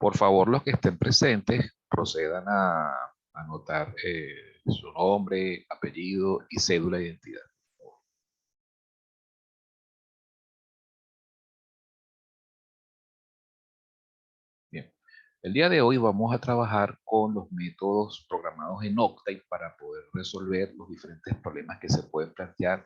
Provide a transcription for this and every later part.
Por favor, los que estén presentes procedan a anotar su nombre, apellido y cédula de identidad. Bien. El día de hoy vamos a trabajar con los métodos programados en Octave para poder resolver los diferentes problemas que se pueden plantear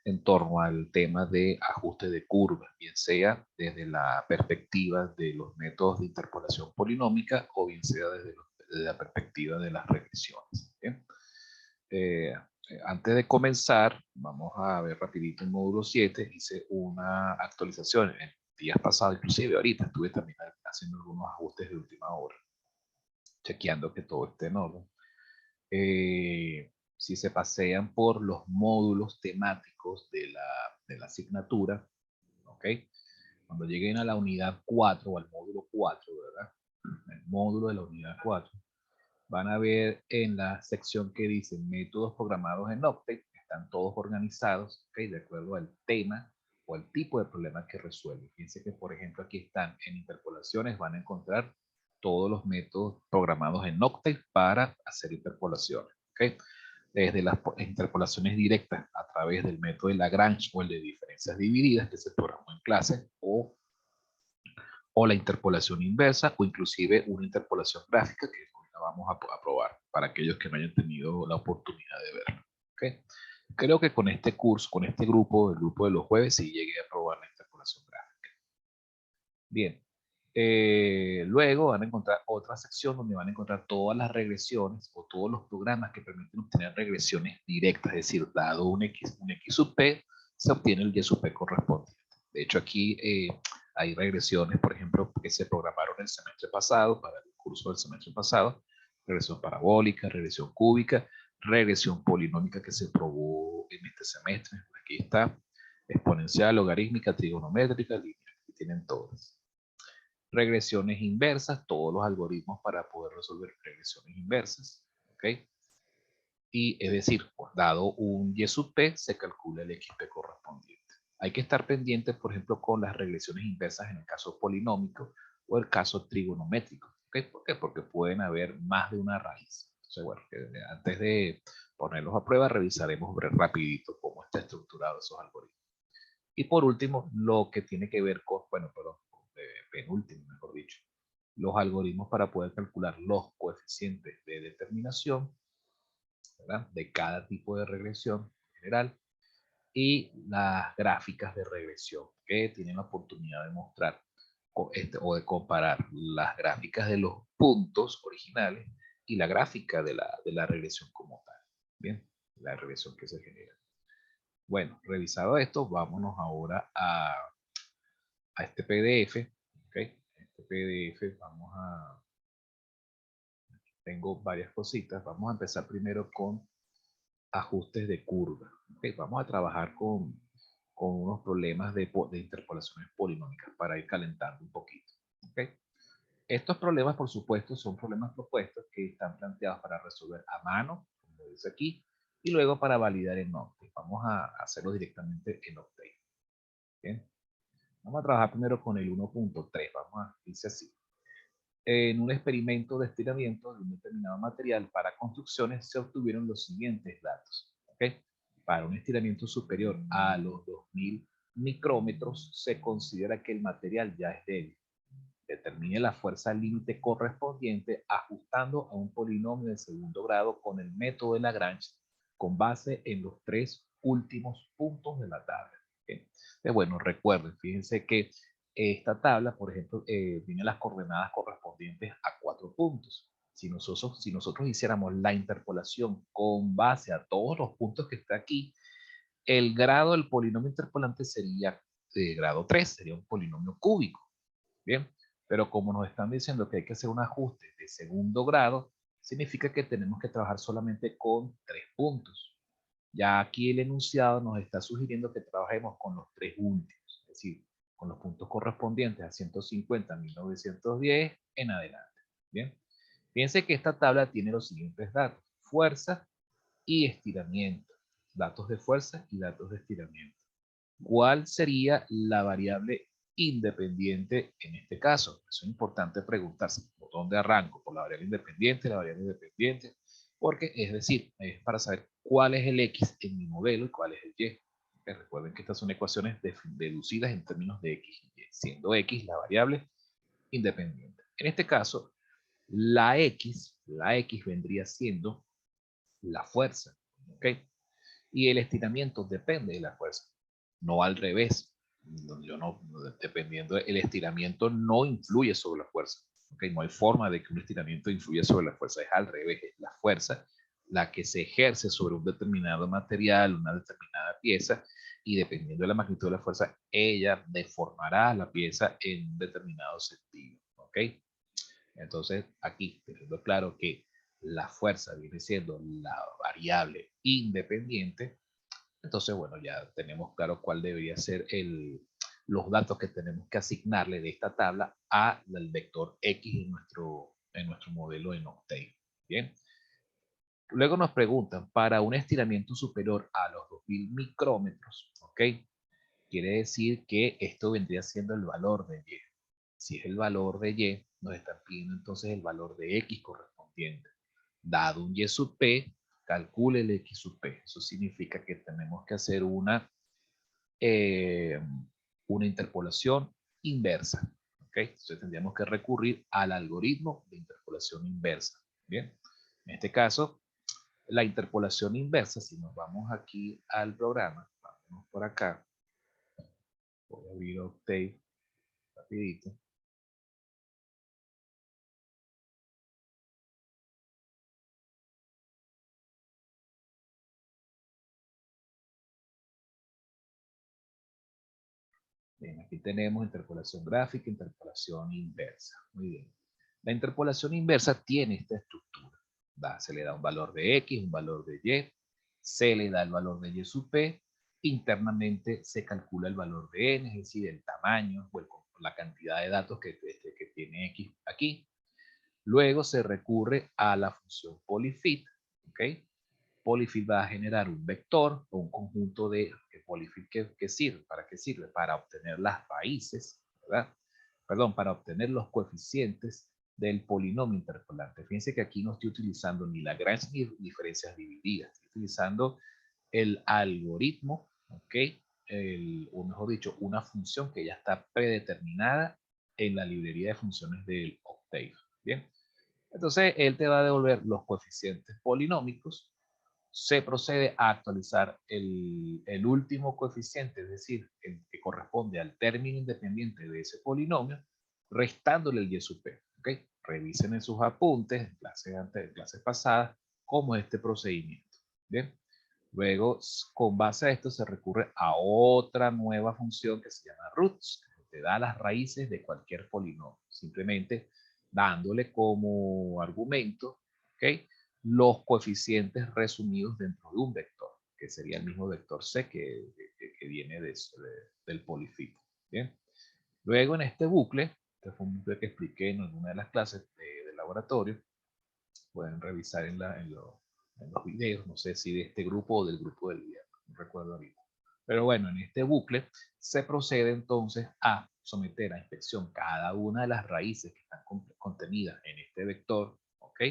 en torno al tema de ajuste de curvas, bien sea desde la perspectiva de los métodos de interpolación polinómica o bien sea desde la perspectiva de las regresiones. ¿Bien? Antes de comenzar, vamos a ver rapidito el módulo 7. Hice una actualización en días pasados, inclusive ahorita estuve también haciendo algunos ajustes de última hora, chequeando que todo esté en orden. Si se pasean por los módulos temáticos de la asignatura, ¿ok? Cuando lleguen a la unidad 4 o al módulo 4, ¿verdad? El módulo de la unidad 4, van a ver en la sección que dice métodos programados en Octave, están todos organizados, ¿okay? De acuerdo al tema o al tipo de problema que resuelve. Fíjense que, por ejemplo, aquí están en interpolaciones, van a encontrar todos los métodos programados en Octave para hacer interpolaciones, ¿okay? Desde las interpolaciones directas a través del método de Lagrange o el de diferencias divididas que se programó en clase, o la interpolación inversa, o inclusive una interpolación gráfica que hoy la vamos a probar para aquellos que no hayan tenido la oportunidad de verlo. ¿Okay? Creo que con este curso, con este grupo, el grupo de los jueves, sí llegué a probar la interpolación gráfica. Bien. Luego van a encontrar otra sección donde van a encontrar todas las regresiones o todos los programas que permiten obtener regresiones directas, es decir, dado un X sub P, se obtiene el Y sub P correspondiente. De hecho, aquí hay regresiones, por ejemplo, que se programaron el semestre pasado, para el curso del semestre pasado, regresión parabólica, regresión cúbica, regresión polinómica que se probó en este semestre. Aquí está, exponencial, logarítmica, trigonométrica, lineal, y tienen todas. Regresiones inversas, todos los algoritmos para poder resolver regresiones inversas, ¿ok? Y es decir, pues dado un Y sub P, se calcula el XP correspondiente. Hay que estar pendiente, por ejemplo, con las regresiones inversas en el caso polinómico o el caso trigonométrico, ¿ok? ¿Por qué? Porque pueden haber más de una raíz. Entonces, bueno, antes de ponerlos a prueba, revisaremos rapidito cómo está estructurado esos algoritmos. Y por último, lo que tiene que ver con, bueno, perdón, penúltimo, mejor dicho, los algoritmos para poder calcular los coeficientes de determinación, ¿verdad? De cada tipo de regresión general, y las gráficas de regresión que tienen la oportunidad de mostrar o de comparar las gráficas de los puntos originales y la gráfica de la regresión como tal. Bien, la regresión que se genera. Bueno, revisado esto, vámonos ahora a este PDF. ¿Ok? Este PDF vamos a... Tengo varias cositas. Vamos a empezar primero con ajustes de curva. ¿Okay? Vamos a trabajar con unos problemas de interpolaciones polinómicas para ir calentando un poquito. ¿Okay? Estos problemas, por supuesto, son problemas propuestos que están planteados para resolver a mano, como dice aquí, y luego para validar en Octave. Vamos a hacerlo directamente en Octave. ¿Bien? Vamos a trabajar primero con el 1.3. Dice así. En un experimento de estiramiento de un determinado material para construcciones se obtuvieron los siguientes datos. ¿Okay? Para un estiramiento superior a los 2000 micrómetros se considera que el material ya es débil. Determine la fuerza límite correspondiente ajustando a un polinomio de segundo grado con el método de Lagrange con base en los tres últimos puntos de la tabla. ¿Okay? Bueno, recuerden, fíjense que esta tabla, por ejemplo, tiene las coordenadas correspondientes a 4 puntos. Si nosotros hiciéramos la interpolación con base a todos los puntos que está aquí, el grado del polinomio interpolante sería de grado 3, sería un polinomio cúbico. Bien, pero como nos están diciendo que hay que hacer un ajuste de segundo grado, significa que tenemos que trabajar solamente con 3 puntos. Ya aquí el enunciado nos está sugiriendo que trabajemos con los 3 últimos, es decir, con los puntos correspondientes a 150, 1910 en adelante. Bien, fíjense que esta tabla tiene los siguientes datos: fuerza y estiramiento, datos de fuerza y datos de estiramiento. ¿Cuál sería la variable independiente en este caso. Eso es importante preguntarse, ¿por dónde arranco? ¿Por la variable independiente, la variable dependiente? Porque, es decir, es para saber cuál es el X en mi modelo y cuál es el Y. Recuerden que estas son ecuaciones deducidas en términos de X y Y, siendo X la variable independiente. En este caso, la X vendría siendo la fuerza, ¿ok? Y el estiramiento depende de la fuerza, no al revés. Yo no, dependiendo, el estiramiento no influye sobre la fuerza, ¿ok? No hay forma de que un estiramiento influya sobre la fuerza, es al revés, es la fuerza la que se ejerce sobre un determinado material, una determinada pieza, y dependiendo de la magnitud de la fuerza, ella deformará la pieza en un determinado sentido, ¿ok? Entonces, aquí, teniendo claro que la fuerza viene siendo la variable independiente, entonces, bueno, ya tenemos claro cuál debería ser los datos que tenemos que asignarle de esta tabla al vector X en nuestro modelo en Octave. Bien. Luego nos preguntan, para un estiramiento superior a los 2000 micrómetros, ¿ok? Quiere decir que esto vendría siendo el valor de Y. Si es el valor de Y, nos están pidiendo entonces el valor de X correspondiente. Dado un Y sub P, calcule el X sub P. Eso significa que tenemos que hacer una interpolación inversa. ¿Okay? Entonces tendríamos que recurrir al algoritmo de interpolación inversa. Bien, en este caso, la interpolación inversa, si nos vamos aquí al programa, vamos por acá, voy a abrir Octave rapidito. Bien, aquí tenemos interpolación gráfica, interpolación inversa. Muy bien. La interpolación inversa tiene esta estructura. Se le da un valor de X, un valor de Y, se le da el valor de Y sub P, internamente se calcula el valor de N, es decir, el tamaño o la cantidad de datos que tiene X aquí. Luego se recurre a la función polyfit, ¿ok? Polyfill va a generar un vector o un conjunto de polyfill que sirve. ¿Para qué sirve? Para obtener las raíces, ¿verdad? Perdón, para obtener los coeficientes del polinomio interpolante. Fíjense que aquí no estoy utilizando ni Lagrange ni diferencias divididas. Estoy utilizando el algoritmo, ¿ok? O mejor dicho, una función que ya está predeterminada en la librería de funciones del Octave. Bien. Entonces, él te va a devolver los coeficientes polinómicos, se procede a actualizar el último coeficiente, es decir, el que corresponde al término independiente de ese polinomio, restándole el y sub p. ¿Okay? Revisen en sus apuntes, en clases antes, en clases pasadas, cómo es este procedimiento. Bien. Luego, con base a esto, se recurre a otra nueva función que se llama roots, que te da las raíces de cualquier polinomio, simplemente dándole como argumento, ¿ok? Los coeficientes resumidos dentro de un vector, que sería el mismo vector C que viene del polifito. Bien. Luego en este bucle, este fue un bucle que expliqué en alguna de las clases de laboratorio, pueden revisar en los videos, no sé si de este grupo o del grupo del video, no recuerdo ahorita. Pero bueno, en este bucle se procede entonces a someter a inspección cada una de las raíces que están contenidas en este vector, ¿ok?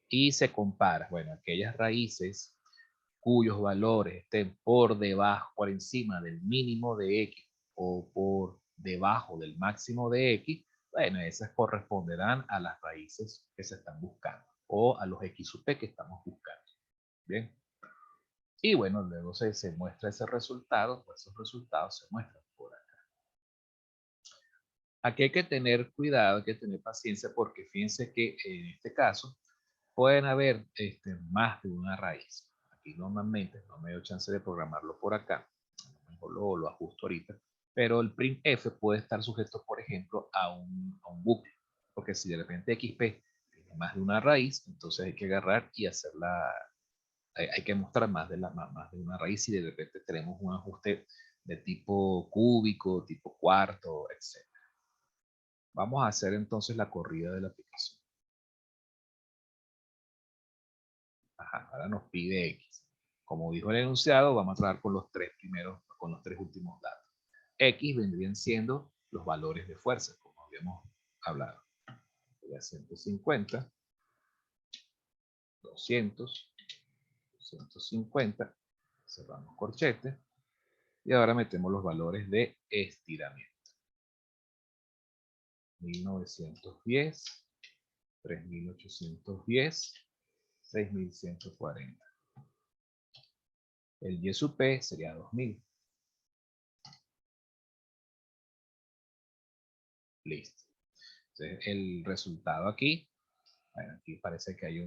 Y se compara, bueno, aquellas raíces cuyos valores estén por debajo, por encima del mínimo de X o por debajo del máximo de X, bueno, esas corresponderán a las raíces que se están buscando o a los X sub P que estamos buscando. Bien. Y bueno, luego se muestra ese resultado, pues esos resultados se muestran por acá. Aquí hay que tener cuidado, hay que tener paciencia porque fíjense que en este caso pueden haber más de una raíz. Aquí normalmente no me dio chance de programarlo por acá, mejor lo ajusto ahorita, pero el printf puede estar sujeto, por ejemplo, a un bucle, porque si de repente xp tiene más de una raíz, entonces hay que agarrar y hacerla, hay que mostrar más de una raíz y de repente tenemos un ajuste de tipo cúbico, tipo cuarto, etc. Vamos a hacer entonces la corrida de la aplicación. Ajá, ahora nos pide X. Como dijo el enunciado, vamos a trabajar con los tres primeros, con los tres últimos datos. X vendrían siendo los valores de fuerza, como habíamos hablado. Ya 150, 200, 250, cerramos corchete y ahora metemos los valores de estiramiento. 1910, 3810, 6140. El Y sub P sería 2000. Listo. Entonces, el resultado aquí, bueno, aquí parece que hay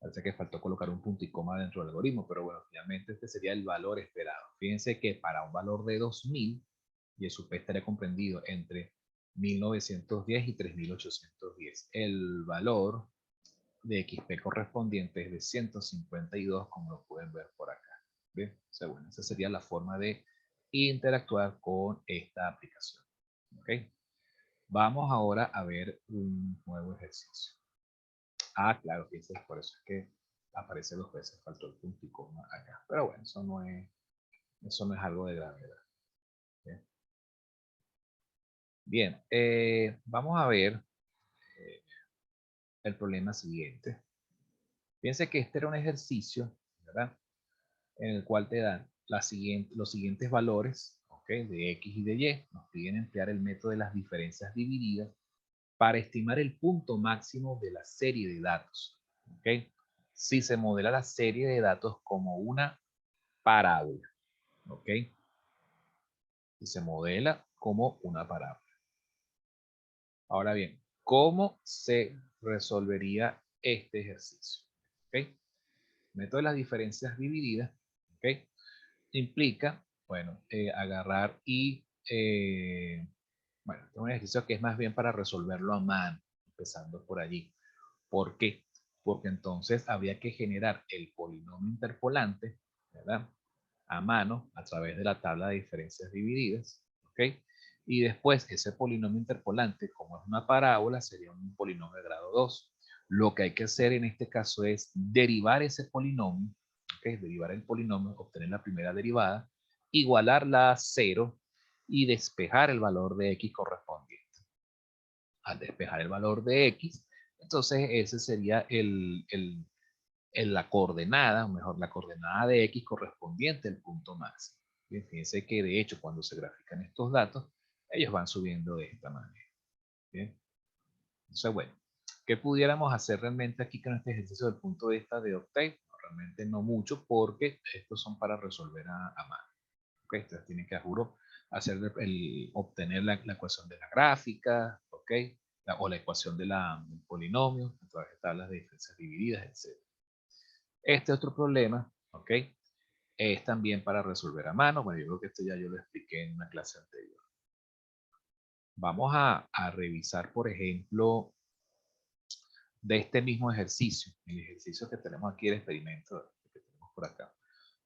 parece que faltó colocar un punto y coma dentro del algoritmo, pero bueno, finalmente este sería el valor esperado. Fíjense que para un valor de 2000, Y sub P estaría comprendido entre 1910 y 3810. El valor de XP correspondiente es de 152, como lo pueden ver por acá. ¿Bien? O sea, bueno, esa sería la forma de interactuar con esta aplicación. ¿Ok? Vamos ahora a ver un nuevo ejercicio. Ah, claro, fíjense, por eso es que aparece 2 veces, faltó el punto y coma acá. Pero bueno, eso no es algo de gravedad. Bien, bien, vamos a ver el problema siguiente. Fíjense que este era un ejercicio, ¿verdad? En el cual te dan los siguientes valores, ¿ok? De X y de Y. Nos piden emplear el método de las diferencias divididas para estimar el punto máximo de la serie de datos, ¿ok? Si se modela la serie de datos como una parábola, ¿ok? Si se modela como una parábola. Ahora bien, ¿cómo se resolvería este ejercicio? ¿Ok? Método de las diferencias divididas, ¿ok? Implica, bueno, agarrar y, bueno, es un ejercicio que es más bien para resolverlo a mano, empezando por allí. ¿Por qué? Porque entonces habría que generar el polinomio interpolante, ¿verdad? A mano, a través de la tabla de diferencias divididas, ¿ok? Y después ese polinomio interpolante, como es una parábola, sería un polinomio de grado 2. Lo que hay que hacer en este caso es derivar ese polinomio, ¿ok? Derivar el polinomio, obtener la primera derivada, igualarla a 0 y despejar el valor de x correspondiente. Al despejar el valor de x, entonces ese sería la coordenada, o mejor, la coordenada de x correspondiente al punto máximo. Bien, fíjense que de hecho cuando se grafican estos datos, ellos van subiendo de esta manera. Bien. Entonces, bueno, ¿qué pudiéramos hacer realmente aquí con este ejercicio del punto de vista de Octave? No, realmente no mucho, porque estos son para resolver a mano. ¿Okay? Entonces tienen que, juro, hacer obtener la ecuación de la gráfica, ¿ok? O la ecuación del polinomio a través de tablas de diferencias divididas, etc. Este otro problema, ¿ok? Es también para resolver a mano. Bueno, yo creo que esto ya yo lo expliqué en una clase anterior. Vamos a revisar, por ejemplo, de este mismo ejercicio, el ejercicio que tenemos aquí, el experimento que tenemos por acá.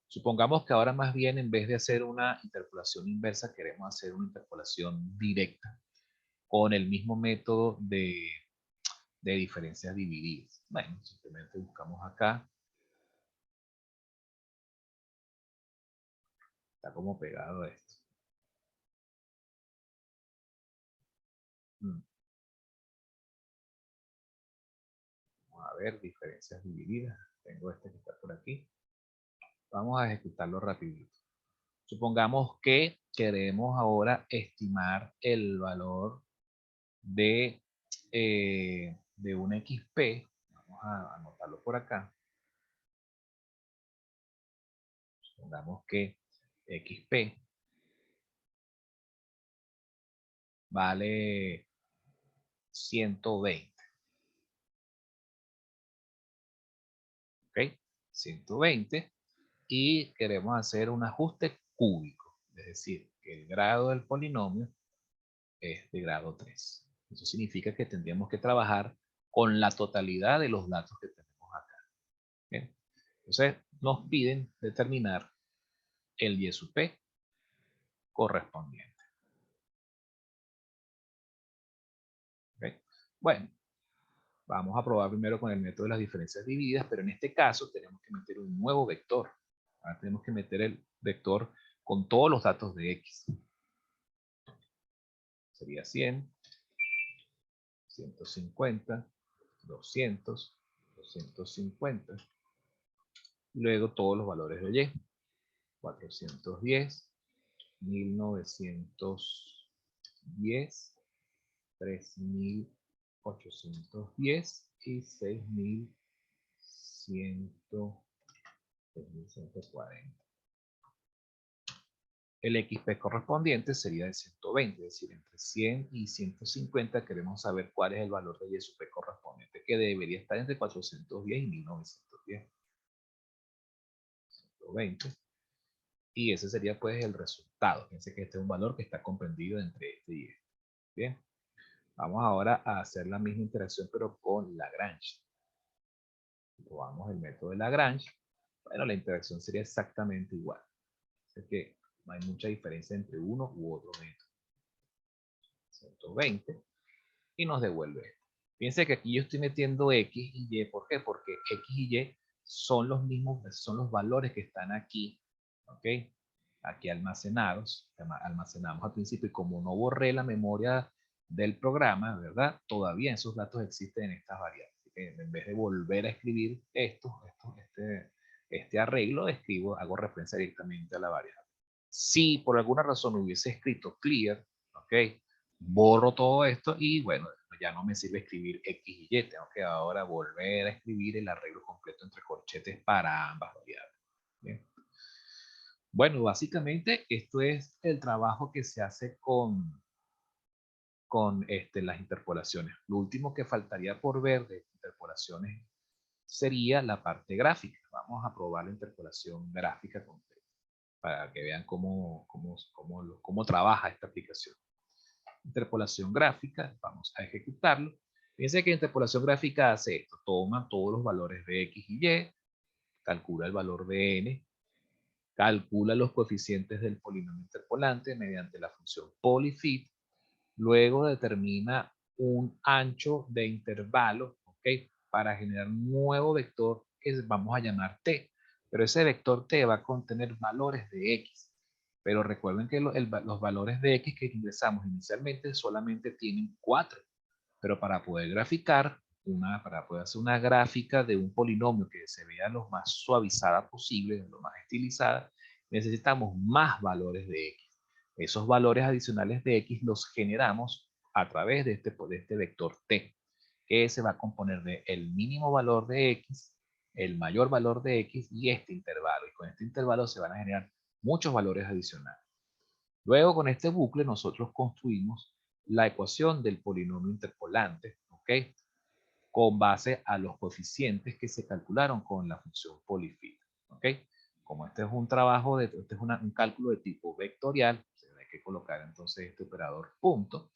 Supongamos que ahora más bien en vez de hacer una interpolación inversa, queremos hacer una interpolación directa con el mismo método de diferencias divididas. Bueno, simplemente buscamos acá. Está como pegado esto. Vamos a ver, diferencias divididas. Tengo este que está por aquí. Vamos a ejecutarlo rapidito. Supongamos que queremos ahora estimar el valor de un XP. Vamos a anotarlo por acá. Supongamos que XP vale 120. ¿Ok? 120. Y queremos hacer un ajuste cúbico. Es decir, que el grado del polinomio es de grado 3. Eso significa que tendríamos que trabajar con la totalidad de los datos que tenemos acá. ¿Bien? Entonces, nos piden determinar el Y sub P correspondiente. ¿Okay? Bueno, vamos a probar primero con el método de las diferencias divididas, pero en este caso tenemos que meter un nuevo vector. Ahora tenemos que meter el vector con todos los datos de X. sería 100, 150, 200, 250. Luego todos los valores de Y. 410, 1910, 3810 y 6140. El XP correspondiente sería de 120, es decir, entre 100 y 150 queremos saber cuál es el valor de Y sub P correspondiente, que debería estar entre 410 y 1910. 120. Y ese sería pues el resultado. Fíjense que este es un valor que está comprendido entre este y este. Bien. Vamos ahora a hacer la misma interacción pero con Lagrange. Probamos el método de Lagrange. Bueno, la interacción sería exactamente igual. Así que no hay mucha diferencia entre uno u otro método. 120 y nos devuelve esto. Fíjense que aquí yo estoy metiendo X y Y. ¿Por qué? Porque X y Y son los mismos, son los valores que están aquí. ¿Ok? Aquí almacenados. Almacenamos al principio y como no borré la memoria del programa, ¿verdad? Todavía esos datos existen en estas variables. Así que en vez de volver a escribir este arreglo, hago referencia directamente a la variable. Si por alguna razón hubiese escrito clear, ¿ok? Borro todo esto y bueno, ya no me sirve escribir X y Y. Tengo que ahora volver a escribir el arreglo completo entre corchetes para ambas variables. Bien. Bueno, básicamente esto es el trabajo que se hace con las interpolaciones. Lo último que faltaría por ver de interpolaciones sería la parte gráfica. Vamos a probar la interpolación gráfica completa para que vean cómo trabaja esta aplicación. Interpolación gráfica, vamos a ejecutarlo. Fíjense que interpolación gráfica hace esto, toma todos los valores de X y Y, calcula el valor de N, calcula los coeficientes del polinomio interpolante mediante la función polyfit, luego determina un ancho de intervalo, ¿ok? Para generar un nuevo vector que vamos a llamar T, pero ese vector T va a contener valores de X. Pero recuerden que los valores de X que ingresamos inicialmente solamente tienen 4. Pero para poder graficar, para poder hacer una gráfica de un polinomio que se vea lo más suavizada posible, lo más estilizada, necesitamos más valores de X. Esos valores adicionales de X los generamos a través de este vector T, que se va a componer de el mínimo valor de X, el mayor valor de X y este intervalo. Y con este intervalo se van a generar muchos valores adicionales. Luego, con este bucle, nosotros construimos la ecuación del polinomio interpolante, ¿ok? Con base a los coeficientes que se calcularon con la función polyfit, ¿ok? Como este es un trabajo, este es un cálculo de tipo vectorial, hay que colocar entonces este operador punto,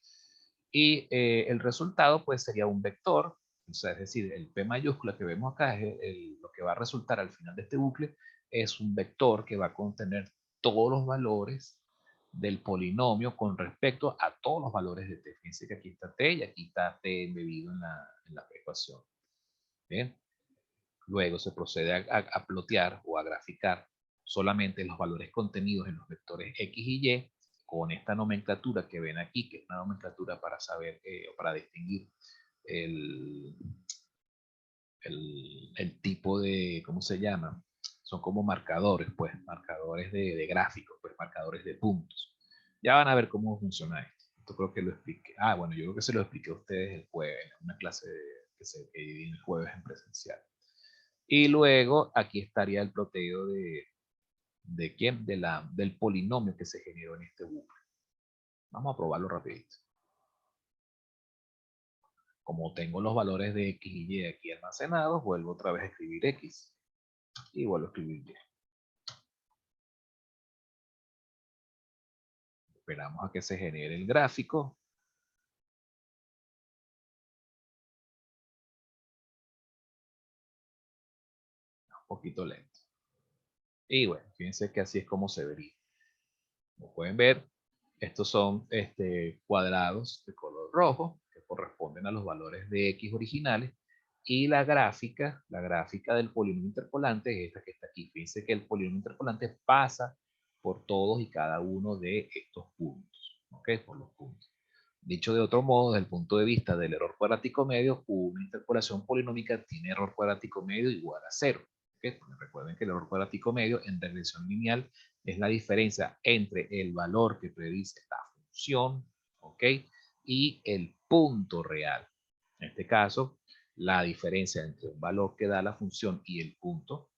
y el resultado pues sería un vector, o sea, es decir, el P mayúscula que vemos acá es lo que va a resultar al final de este bucle, es un vector que va a contener todos los valores del polinomio con respecto a todos los valores de t. Fíjense que aquí está t y aquí está t embebido en la ecuación. Bien. Luego se procede a plotear o a graficar solamente los valores contenidos en los vectores x y y con esta nomenclatura que ven aquí, que es una nomenclatura para saber o para distinguir el tipo de, ¿cómo se llama? Son como marcadores, pues, marcadores de gráficos, pues, marcadores de puntos. Ya van a ver cómo funciona esto. Esto creo que lo expliqué. Ah, bueno, yo creo que se lo expliqué a ustedes el jueves, en una clase que di el jueves en presencial. Y luego aquí estaría el ploteo ¿de quién? Del polinomio que se generó en este bucle. Vamos a probarlo rapidito. Como tengo los valores de x y y aquí almacenados, vuelvo otra vez a escribir x y vuelvo a escribir y. Esperamos a que se genere el gráfico. Un poquito lento. Y bueno, fíjense que así es como se vería. Como pueden ver, estos son cuadrados de color rojo que corresponden a los valores de x originales. Y la gráfica del polinomio interpolante es esta que está aquí. Fíjense que el polinomio interpolante pasa por todos y cada uno de estos puntos. ¿Ok? Por los puntos. Dicho de otro modo, desde el punto de vista del error cuadrático medio, una interpolación polinómica tiene error cuadrático medio igual a 0. ¿Okay? Porque recuerden que el error cuadrático medio en regresión lineal es la diferencia entre el valor que predice la función, ¿ok? Y el punto real. En este caso, la diferencia entre un valor que da la función y el punto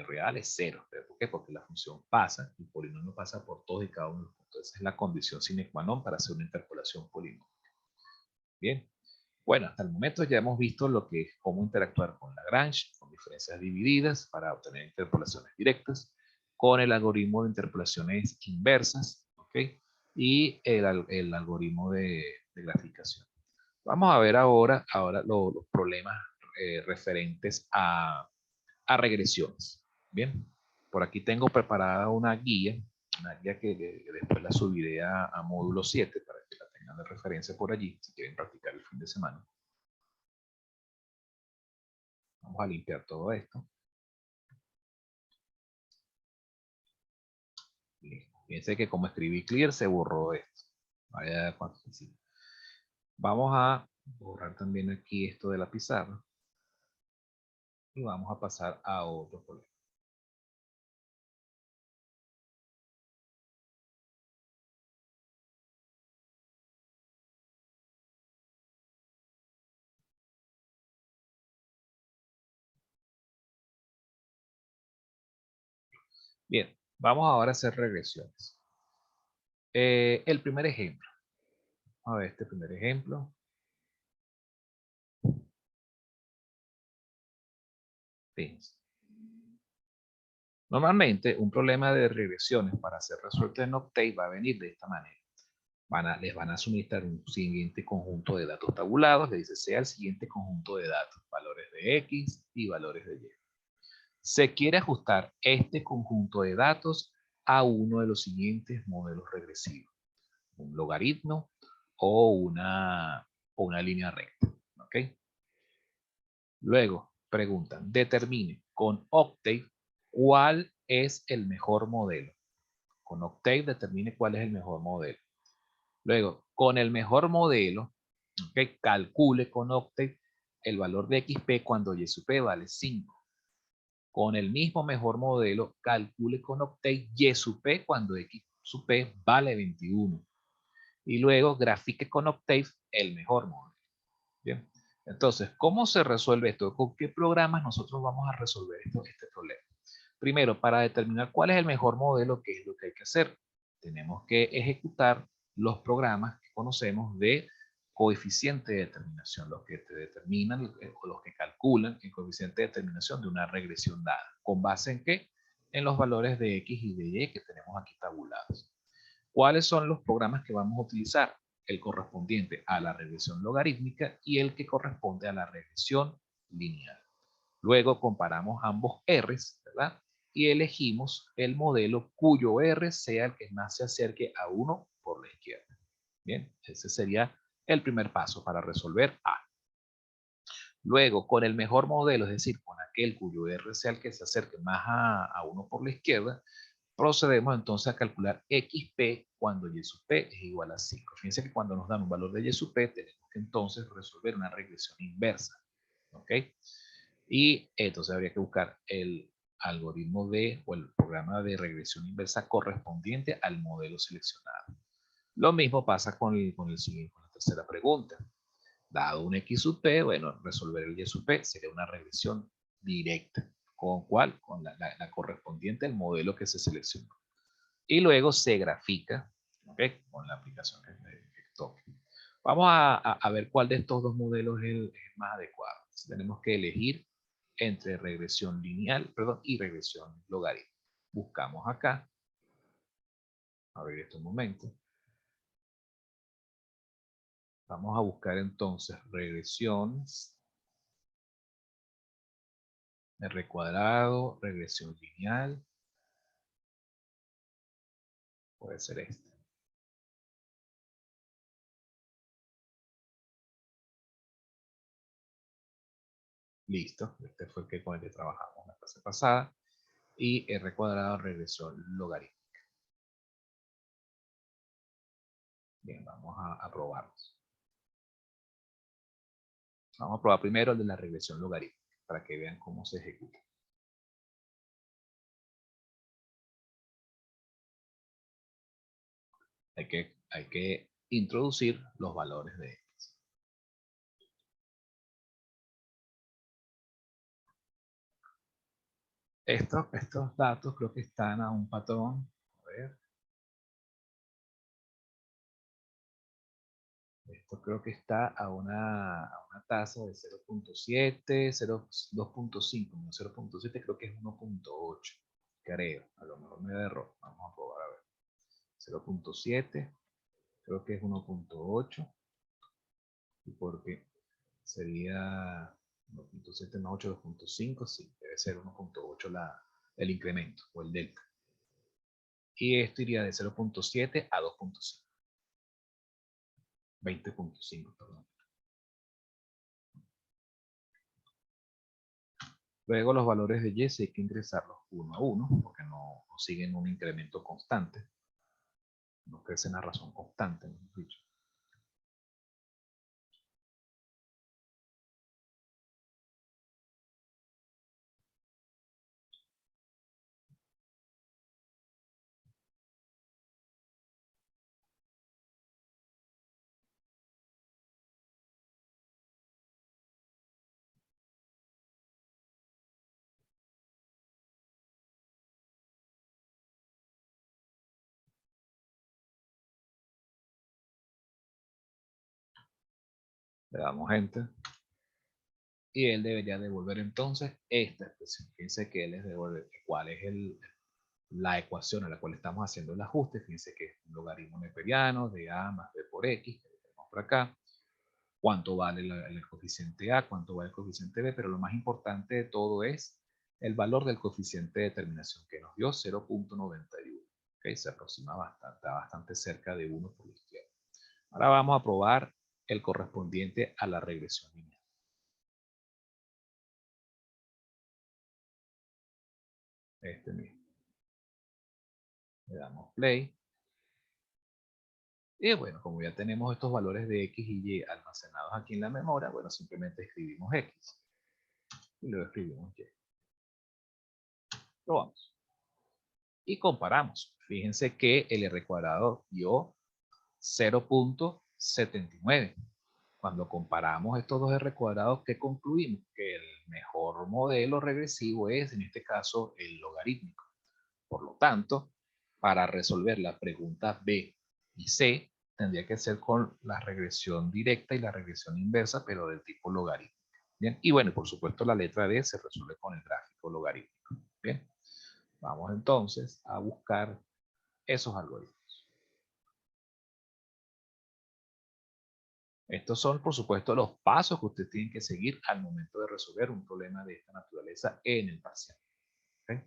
real es 0. ¿Por qué? Porque la función pasa, el polinomio pasa por todos y cada uno de los puntos. Esa es la condición sine qua non para hacer una interpolación polinómica. Bien. Bueno, hasta el momento ya hemos visto lo que es cómo interactuar con Lagrange, con diferencias divididas para obtener interpolaciones directas, con el algoritmo de interpolaciones inversas, ¿ok? Y el algoritmo de graficación. Vamos a ver ahora los problemas referentes a regresiones. Bien, por aquí tengo preparada una guía que después la subiré a módulo 7 para que la tengan de referencia por allí, si quieren practicar el fin de semana. Vamos a limpiar todo esto. Listo. Fíjense que como escribí clear se borró esto. Vaya cuánto sencillo. Vamos a borrar también aquí esto de la pizarra. Y vamos a pasar a otro problema. Bien, vamos ahora a hacer regresiones. El primer ejemplo. A ver, este primer ejemplo. Fíjense. Normalmente, un problema de regresiones para ser resuelto en Octave va a venir de esta manera. Les van a suministrar un siguiente conjunto de datos tabulados, le dice sea el siguiente conjunto de datos, valores de X y valores de Y. Se quiere ajustar este conjunto de datos a uno de los siguientes modelos regresivos, un logaritmo o una línea recta. ¿Ok? Luego, preguntan, determine con Octave cuál es el mejor modelo. Con Octave determine cuál es el mejor modelo. Luego, con el mejor modelo, ¿okay? Calcule con Octave el valor de XP cuando Y sub P vale 5. Con el mismo mejor modelo, calcule con Octave Y sub P cuando X sub P vale 21. Y luego grafique con Octave el mejor modelo. Bien. Entonces, ¿cómo se resuelve esto? ¿Con qué programas nosotros vamos a resolver este problema? Primero, para determinar cuál es el mejor modelo, ¿qué es lo que hay que hacer? Tenemos que ejecutar los programas que conocemos de coeficiente de determinación, los que te determinan o los que calculan el coeficiente de determinación de una regresión dada. ¿Con base en qué? En los valores de X y de Y que tenemos aquí tabulados. ¿Cuáles son los programas que vamos a utilizar? El correspondiente a la regresión logarítmica y el que corresponde a la regresión lineal. Luego comparamos ambos R's, ¿verdad? Y elegimos el modelo cuyo R sea el que más se acerque a 1 por la izquierda. Bien, ese sería el primer paso para resolver A. Luego, con el mejor modelo, es decir, con aquel cuyo R sea el que se acerque más a 1 por la izquierda, procedemos entonces a calcular XP cuando Y sub P es igual a 5. Fíjense que cuando nos dan un valor de Y sub P, tenemos que entonces resolver una regresión inversa. ¿Ok? Y entonces habría que buscar el algoritmo o el programa de regresión inversa correspondiente al modelo seleccionado. Lo mismo pasa con la tercera pregunta. Dado un X sub P, bueno, resolver el Y sub P sería una regresión directa. ¿Con cuál? Con la correspondiente al modelo que se seleccionó. Y luego se grafica, ¿ok? Con la aplicación que toque. Vamos a ver cuál de estos dos modelos es el más adecuado. Entonces, tenemos que elegir entre regresión lineal, perdón, y regresión logarítmica. Buscamos acá. A ver esto un momento. Vamos a buscar entonces regresiones. R cuadrado, regresión lineal. Puede ser este. Listo. Este fue con el que trabajamos la clase pasada. Y R cuadrado, regresión logarítmica. Bien, vamos a probarlos. Vamos a probar primero el de la regresión logarítmica para que vean cómo se ejecuta. Hay que introducir los valores de x. Estos datos creo que están a un patrón. A ver. Esto creo que está a una tasa de 0.7, 2.5, no 0.7, creo que es 1.8. Creo, a lo mejor me da error. Vamos a probar a ver. 0.7, creo que es 1.8. ¿Y por qué? Sería 1.7 más 8, 2.5, sí, debe ser 1.8 el incremento o el delta. Y esto iría de 0.7 a 2.5. 20.5, perdón. Luego los valores de y hay que ingresarlos uno a uno, porque no siguen un incremento constante. No crecen a razón constante, mejor dicho. Le damos enter. Y él debería devolver entonces esta expresión. Fíjense que él les devuelve cuál es la ecuación a la cual estamos haciendo el ajuste. Fíjense que es un logaritmo neperiano de a más b por x, que lo tenemos por acá. Cuánto vale el coeficiente a, cuánto vale el coeficiente b, pero lo más importante de todo es el valor del coeficiente de determinación que nos dio 0.91. ¿Okay? Se aproxima bastante, está bastante cerca de 1 por la izquierda. Ahora vamos a probar el correspondiente a la regresión lineal. Este mismo. Le damos play. Y bueno, como ya tenemos estos valores de x y y almacenados aquí en la memoria, bueno, simplemente escribimos x. Y luego escribimos y. Probamos. Y comparamos. Fíjense que el r cuadrado dio 0.79. Cuando comparamos estos dos r cuadrados, ¿qué concluimos? Que el mejor modelo regresivo es, en este caso, el logarítmico. Por lo tanto, para resolver las preguntas B y C, tendría que ser con la regresión directa y la regresión inversa, pero del tipo logarítmico. Bien, y bueno, por supuesto, la letra D se resuelve con el gráfico logarítmico. Bien, vamos entonces a buscar esos algoritmos. Estos son, por supuesto, los pasos que ustedes tienen que seguir al momento de resolver un problema de esta naturaleza en el parcial. ¿Okay?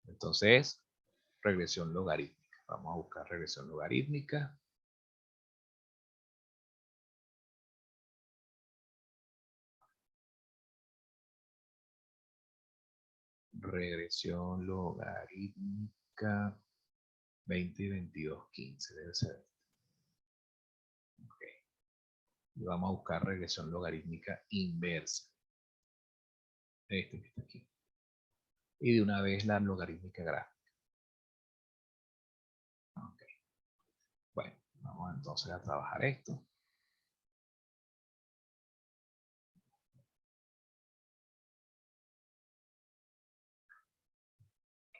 Entonces, regresión logarítmica. Vamos a buscar regresión logarítmica. Regresión logarítmica 20 y 22, 15 debe ser. Okay. Y vamos a buscar regresión logarítmica inversa. Este que está aquí. Y de una vez la logarítmica gráfica. Okay. Bueno, vamos entonces a trabajar esto.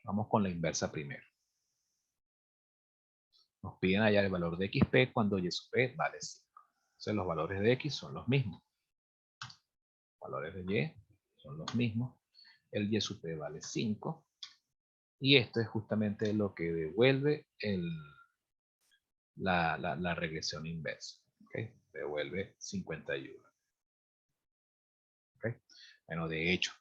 Vamos con la inversa primero. Nos piden hallar el valor de xp cuando y sub p vale 5. Entonces los valores de x son los mismos. Los valores de y son los mismos. El y sub p vale 5. Y esto es justamente lo que devuelve la regresión inversa. ¿Okay? Devuelve 51. ¿Okay? Bueno, de hecho,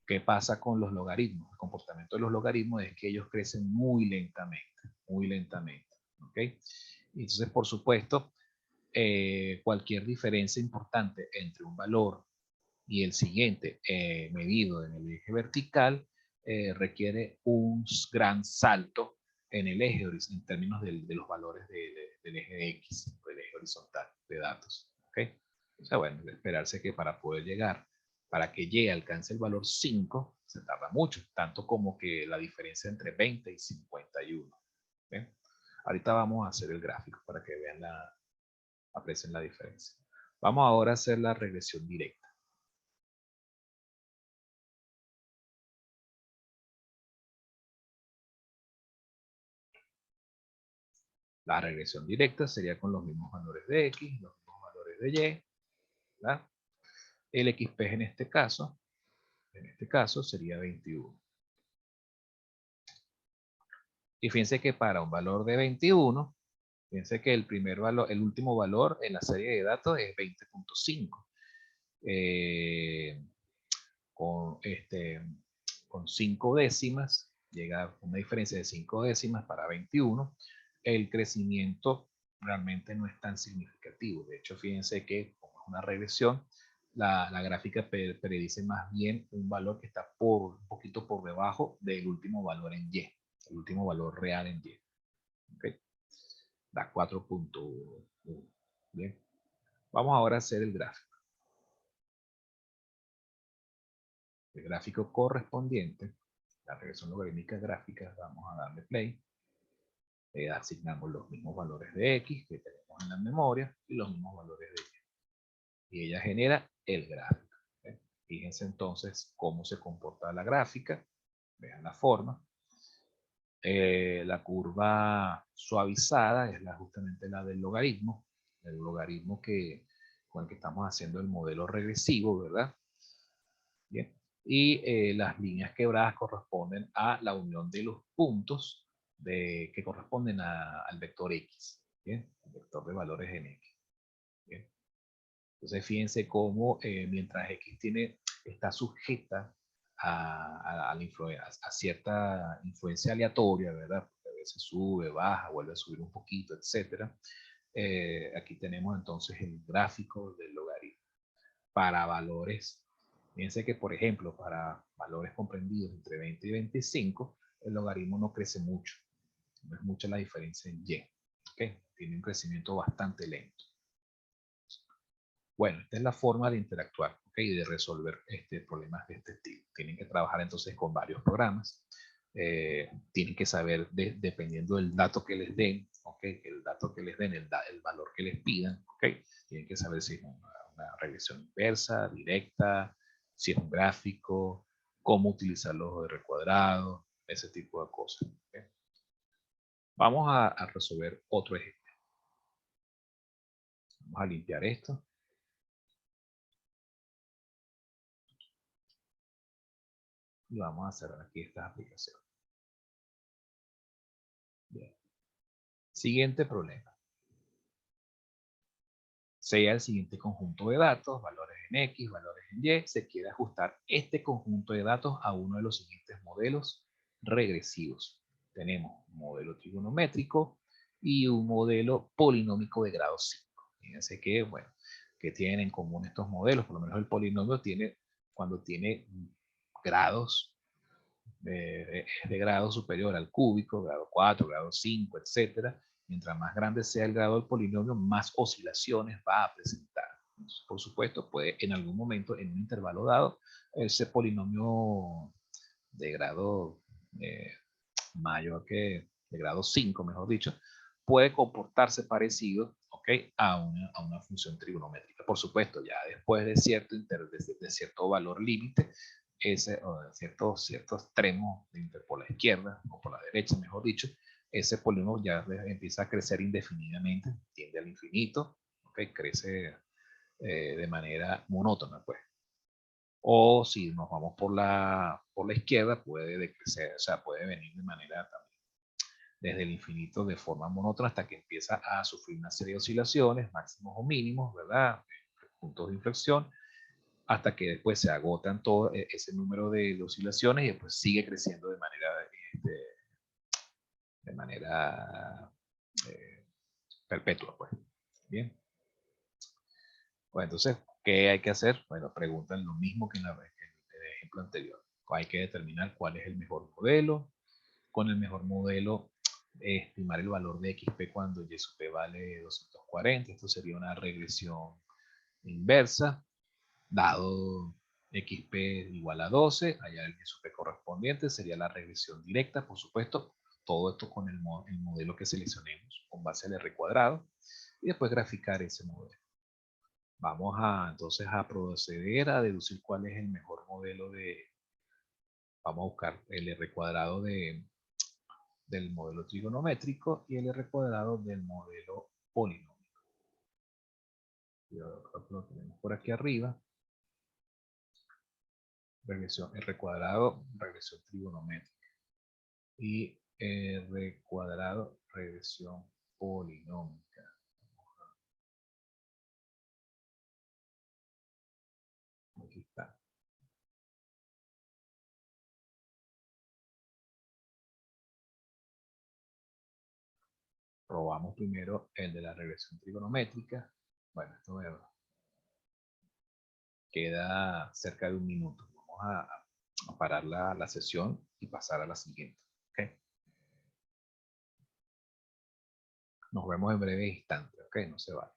¿qué pasa con los logaritmos? El comportamiento de los logaritmos es que ellos crecen muy lentamente, muy lentamente. ¿Okay? Entonces, por supuesto, cualquier diferencia importante entre un valor y el siguiente medido en el eje vertical requiere un gran salto en el eje, en términos de los valores del eje X, del eje horizontal de datos. ¿Ok? O sea, bueno, de esperarse que para poder llegar, para que llegue, alcance el valor 5, se tarda mucho, tanto como que la diferencia entre 20 y 51. ¿Okay? Ahorita vamos a hacer el gráfico para que vean aprecien la diferencia. Vamos ahora a hacer la regresión directa. La regresión directa sería con los mismos valores de X, los mismos valores de Y, ¿verdad? El XP en este caso sería 21. Y fíjense que para un valor de 21, fíjense que el último valor en la serie de datos es 20.5. Con 5 décimas, llega a una diferencia de 5 décimas para 21, el crecimiento realmente no es tan significativo. De hecho, fíjense que como es una regresión, la gráfica predice más bien un valor que está un poquito por debajo del último valor en Y, el último valor real en Y. ¿Okay? Da 4.1. Bien. Vamos ahora a hacer el gráfico. El gráfico correspondiente, la regresión logarítmica gráfica, vamos a darle play. Asignamos los mismos valores de X que tenemos en la memoria y los mismos valores de Y. Y ella genera el gráfico. ¿Okay? Fíjense entonces cómo se comporta la gráfica. Vean la forma. La curva suavizada es justamente la del logaritmo. El logaritmo con el que estamos haciendo el modelo regresivo, ¿verdad? Bien. Y las líneas quebradas corresponden a la unión de los puntos que corresponden al vector X, ¿bien? El vector de valores en X. ¿Bien? Entonces fíjense cómo mientras X está sujeta a cierta influencia aleatoria, ¿verdad? Porque a veces sube, baja, vuelve a subir un poquito, etc. Aquí tenemos entonces el gráfico del logaritmo para valores. Fíjense que, por ejemplo, para valores comprendidos entre 20 y 25, el logaritmo no crece mucho. No es mucha la diferencia en Y. ¿Okay? Tiene un crecimiento bastante lento. Bueno, esta es la forma de interactuar, ¿okay? Y de resolver problemas de este estilo. Tienen que trabajar entonces con varios programas. Tienen que saber, dependiendo del dato que les den, ¿okay? El dato que les den, el valor que les pidan, ¿okay? Tienen que saber si es una regresión inversa, directa, si es un gráfico, cómo utilizar los R cuadrado, ese tipo de cosas. ¿Okay? Vamos a resolver otro ejemplo. Vamos a limpiar esto. Y vamos a cerrar aquí estas aplicaciones. Bien. Siguiente problema. Sea el siguiente conjunto de datos, valores en X, valores en Y, se quiere ajustar este conjunto de datos a uno de los siguientes modelos regresivos. Tenemos un modelo trigonométrico y un modelo polinómico de grado 5. Fíjense que, bueno, que tienen en común estos modelos, por lo menos el polinomio cuando tiene grados, es de grado superior al cúbico, grado 4, grado 5, etcétera. Mientras más grande sea el grado del polinomio, más oscilaciones va a presentar. Entonces, por supuesto, puede en algún momento, en un intervalo dado, ese polinomio de grado mayor que de grado 5, mejor dicho, puede comportarse parecido, ¿okay? a una función trigonométrica. Por supuesto, ya después de cierto valor límite, ciertos extremos por la izquierda o por la derecha, mejor dicho, ese polinomio ya empieza a crecer indefinidamente, tiende al infinito, ¿okay? Crece de manera monótona, pues. O si nos vamos por la izquierda, puede decrecer, o sea, puede venir de manera también desde el infinito de forma monótona hasta que empieza a sufrir una serie de oscilaciones, máximos o mínimos, ¿verdad? Puntos de inflexión, hasta que después se agotan todo ese número de oscilaciones y después sigue creciendo de manera perpetua, pues. Bien. Bueno, entonces, ¿qué hay que hacer? Bueno, preguntan lo mismo que en el ejemplo anterior. Hay que determinar cuál es el mejor modelo. Con el mejor modelo estimar el valor de XP cuando Y sub P vale 240. Esto sería una regresión inversa, dado XP igual a 12, allá el Y sub P correspondiente sería la regresión directa, por supuesto, todo esto con el modelo que seleccionemos con base al R cuadrado, y después graficar ese modelo. Vamos entonces a proceder a deducir cuál es el mejor modelo vamos a buscar el R cuadrado del modelo trigonométrico y el R cuadrado del modelo polinómico. Lo tenemos por aquí arriba. Regresión R cuadrado, regresión trigonométrica. Y R cuadrado, regresión polinómica. Aquí está. Probamos primero el de la regresión trigonométrica. Bueno, esto queda cerca de 1 minuto. Vamos a parar la sesión y pasar a la siguiente. ¿Okay? Nos vemos en breve instante. ¿Ok? No se va.